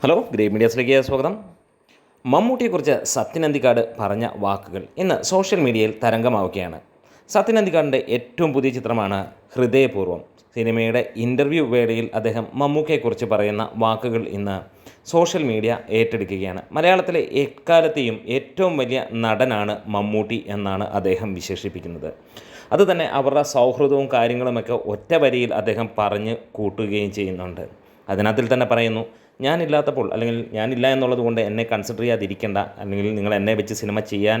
Hello, great മീഡിയാസിലേക്ക് സ്വാഗതം. മമ്മൂട്ടിയെക്കുറിച്ച് സത്യൻ അന്തിക്കാട് പറഞ്ഞ വാക്കുകൾ ഇന്ന് സോഷ്യൽ മീഡിയയിൽ തരംഗമാവുകയാണ്. സത്യൻ അന്തിക്കാടിൻ്റെ ഏറ്റവും പുതിയ ചിത്രമാണ് ഹൃദയപൂർവ്വം. സിനിമയുടെ ഇൻ്റർവ്യൂ വേളയിൽ അദ്ദേഹം മമ്മൂക്കയെക്കുറിച്ച് പറയുന്ന വാക്കുകൾ ഇന്ന് സോഷ്യൽ മീഡിയ ഏറ്റെടുക്കുകയാണ്. മലയാളത്തിലെ എക്കാലത്തെയും ഏറ്റവും വലിയ നടനാണ് മമ്മൂട്ടി എന്നാണ് അദ്ദേഹം വിശേഷിപ്പിക്കുന്നത്. അതുതന്നെ അവരുടെ സൗഹൃദവും കാര്യങ്ങളുമൊക്കെ ഒറ്റ വരിയിൽ അദ്ദേഹം പറഞ്ഞ് കൂട്ടുകയും ചെയ്യുന്നുണ്ട്. അതിനകത്തിൽ തന്നെ പറയുന്നു, ഞാനില്ലാത്തപ്പോൾ അല്ലെങ്കിൽ ഞാനില്ല എന്നുള്ളത് കൊണ്ട് എന്നെ കൺസിഡർ ചെയ്യാതിരിക്കേണ്ട, അല്ലെങ്കിൽ നിങ്ങൾ എന്നെ വെച്ച് സിനിമ ചെയ്യാൻ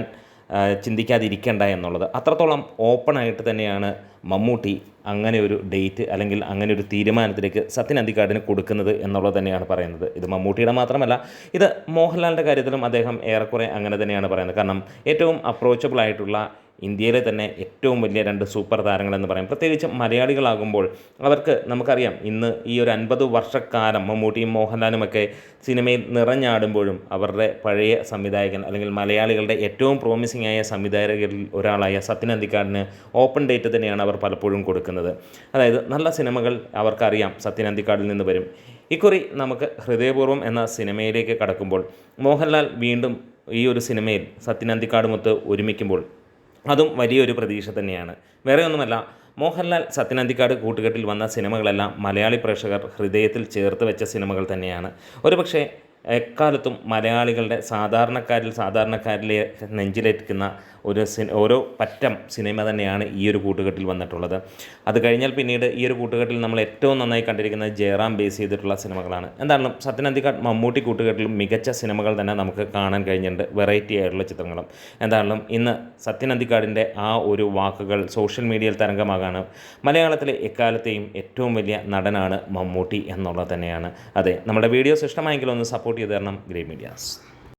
ചിന്തിക്കാതിരിക്കേണ്ട എന്നുള്ളത്. അത്രത്തോളം ഓപ്പണായിട്ട് തന്നെയാണ് മമ്മൂട്ടി അങ്ങനെ ഒരു ഡേറ്റ് അല്ലെങ്കിൽ അങ്ങനെ ഒരു തീരുമാനത്തിലേക്ക് സത്യൻ അന്തിക്കാടിന് കൊടുക്കുന്നത് എന്നുള്ളത് തന്നെയാണ് പറയുന്നത്. ഇത് മമ്മൂട്ടിയുടെ മാത്രമല്ല, ഇത് മോഹൻലാലിൻ്റെ കാര്യത്തിലും അദ്ദേഹം ഏറെക്കുറെ അങ്ങനെ തന്നെയാണ് പറയുന്നത്. കാരണം ഏറ്റവും അപ്രോച്ചബിൾ ആയിട്ടുള്ള ഇന്ത്യയിലെ തന്നെ ഏറ്റവും വലിയ രണ്ട് സൂപ്പർ താരങ്ങളെന്ന് പറയും. പ്രത്യേകിച്ച് മലയാളികളാകുമ്പോൾ അവർക്ക് നമുക്കറിയാം, ഇന്ന് ഈ ഒരു 50 വർഷക്കാലം മമ്മൂട്ടിയും മോഹൻലാലുമൊക്കെ സിനിമയിൽ നിറഞ്ഞാടുമ്പോഴും അവരുടെ പഴയ സംവിധായകൻ അല്ലെങ്കിൽ മലയാളികളുടെ ഏറ്റവും പ്രോമിസിംഗ് ആയ സംവിധായകരിൽ ഒരാളായ സത്യൻ അന്തിക്കാടിന് ഓപ്പൺ ഡേറ്റ് തന്നെയാണ് അവർ പലപ്പോഴും കൊടുക്കുന്നത്. അതായത് നല്ല സിനിമകൾ അവർക്കറിയാം സത്യൻ അന്തിക്കാടിൽ നിന്ന് വരും. ഇക്കുറി നമുക്ക് ഹൃദയപൂർവ്വം എന്ന സിനിമയിലേക്ക് കടക്കുമ്പോൾ മോഹൻലാൽ വീണ്ടും ഈ ഒരു സിനിമയിൽ സത്യൻ അന്തിക്കാടുമൊത്ത് ഒരുമിക്കുമ്പോൾ അതും വലിയൊരു പ്രതീക്ഷ തന്നെയാണ്. വേറെ ഒന്നുമല്ല, മോഹൻലാൽ സത്യൻ അന്തിക്കാട് കൂട്ടുകെട്ടിൽ വന്ന സിനിമകളെല്ലാം മലയാളി പ്രേക്ഷകർ ഹൃദയത്തിൽ ചേർത്ത് വെച്ച സിനിമകൾ തന്നെയാണ്. ഒരുപക്ഷെ എക്കാലത്തും മലയാളികളുടെ സാധാരണക്കാരിലെ നെഞ്ചിലേറ്റുന്ന ഓരോ പറ്റം സിനിമ തന്നെയാണ് ഈ ഒരു കൂട്ടുകെട്ടിൽ വന്നിട്ടുള്ളത്. അത് കഴിഞ്ഞാൽ പിന്നീട് ഈ ഒരു കൂട്ടുകെട്ടിൽ നമ്മൾ ഏറ്റവും നന്നായി കണ്ടിരിക്കുന്നത് ജയറാം ബേസ് ചെയ്തിട്ടുള്ള സിനിമകളാണ്. എന്തായാലും സത്യൻ അന്തിക്കാട് മമ്മൂട്ടി കൂട്ടുകെട്ടിലും മികച്ച സിനിമകൾ തന്നെ നമുക്ക് കാണാൻ കഴിഞ്ഞിട്ടുണ്ട്, വെറൈറ്റി ആയിട്ടുള്ള ചിത്രങ്ങളും. എന്തായാലും ഇന്ന് സത്യൻ അന്തിക്കാടിൻ്റെ ആ ഒരു വാക്കുകൾ സോഷ്യൽ മീഡിയയിൽ തരംഗമാകാണ്. മലയാളത്തിലെ എക്കാലത്തെയും ഏറ്റവും വലിയ നടനാണ് മമ്മൂട്ടി എന്നുള്ളത് തന്നെയാണ്. അതെ, നമ്മുടെ വീഡിയോസ് ഇഷ്ടമായെങ്കിൽ ഒന്ന് സപ്പോർട്ട് ചെയ്ത് തരണം ഗ്രേറ്റ് മീഡിയാസ്.